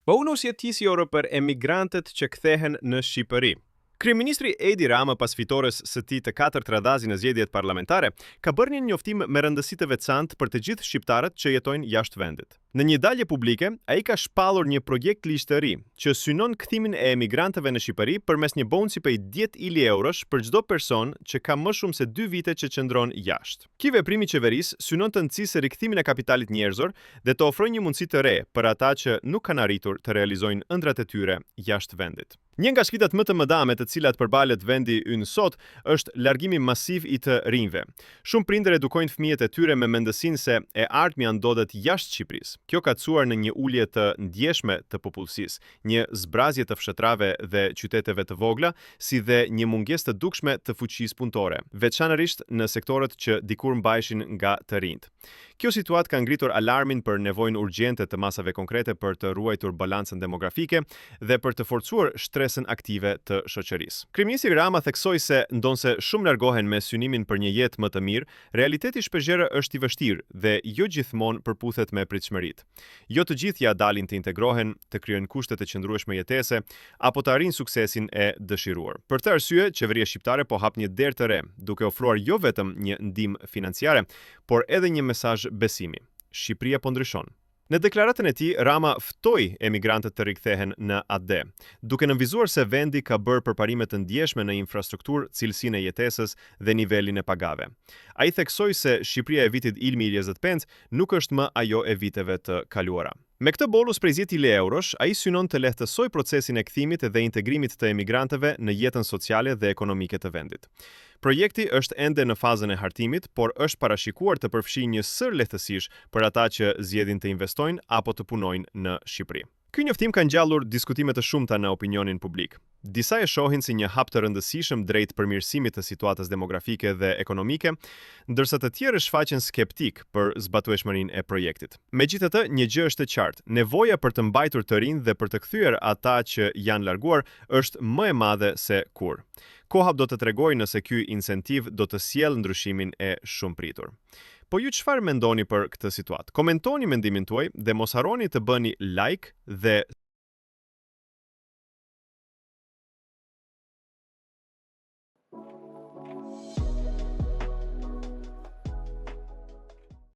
Bonus jetësore për emigrantët që kthehen në Shqipëri. Kryeministri Edi Rama, pas fitores së tij të 4 radhazi në zgjedhjet parlamentare, ka bërë një njoftim me rëndësi të veçantë për të gjithë shqiptarët që jetojnë jashtë vendit. Në një dalje publike, ai ka shpallur një projekt ligj të ri që synon kthimin e emigrantëve në Shqipëri përmes një bonusi prej 10.000 eurosh për çdo person që ka më shumë se 2 vite që qëndron jashtë. Ky veprim i qeverisë synon të nxjisë rikthimin e kapitalit njerëzor dhe të ofrojë një mundësi të re për ata që nuk kanë arritur të realizojnë ëndrat e tyre jashtë vendit. Një nga sfidat më të mëdha me të cilat përballet vendi ynë sot është largimi masiv i të rinjve. Shumë prindër edukojnë fëmijët e tyre me mendësinë se e ardhmja ndodhet jashtë Shqipërisë. Kjo ka çuar në një ulje të ndjeshme të popullsisë, një zbrazje të fshatrave dhe qyteteve të vogla, si dhe një mungesë të dukshme të fuqisë punëtore, veçanërisht në sektorët që dikur mbaheshin nga të rinjt. Kjo situatë ka ngritur alarmin për nevojën urgjente të masave konkrete për të ruajtur balancën demografike dhe për të forcuar shtresën aktive të shoqërisë. Kryeministri Rama theksoi se ndonse shumë largohen me synimin për një jetë më të mirë, realiteti shpeshherë është i vështirë dhe jo gjithmonë përputhet me pritshmëritë. Jo të gjithë ja dalin të integrohen, të krijojnë kushte të qëndrueshme jetese apo të arrijnë suksesin e dëshiruar. Për këtë arsye, qeveria shqiptare po hap një derë të re, duke ofruar jo vetëm një ndihmë financiare, por edhe një mesazh besimi. Shqipëria po ndryshon. Në deklaratën e tij, Rama ftoi emigrantët të rikthehen në AD, duke nënvizuar se vendi ka bërë përparime të ndjeshme në infrastrukturë, cilësinë e jetesës dhe nivelin e pagave. Ai theksoi se Shqipëria e vitit Ilmi Iliezer Penç nuk është më ajo e viteve të kaluara. Me këtë bonus prej 10.000 eurosh, ai synon të lehtësoj procesin e kthimit dhe integrimit të emigrantëve në jetën sociale dhe ekonomike të vendit. Projekti është ende në fazën e hartimit, por është parashikuar të përfshijë një sër lehtësish për ata që zgjedhin të investojnë apo të punojnë në Shqipëri. Ky njoftim ka ngjallur diskutime të shumta në opinionin publik. Disa e shohin si një hap të rëndësishëm drejt përmirësimit të situatës demografike dhe ekonomike, ndërsa të tjerë shfaqen skeptik për zbatueshmërinë e projektit. Megjithatë, një gjë është e qartë: nevoja për të mbajtur të rinj dhe për të kthyer ata që janë larguar është më e madhe se kur. Koha do të tregojë nëse ky incentiv do të sjellë ndryshimin e shumëpritur. Po ju çfarë mendoni për këtë situatë? Komentoni mendimin tuaj dhe mos harroni të bëni like dhe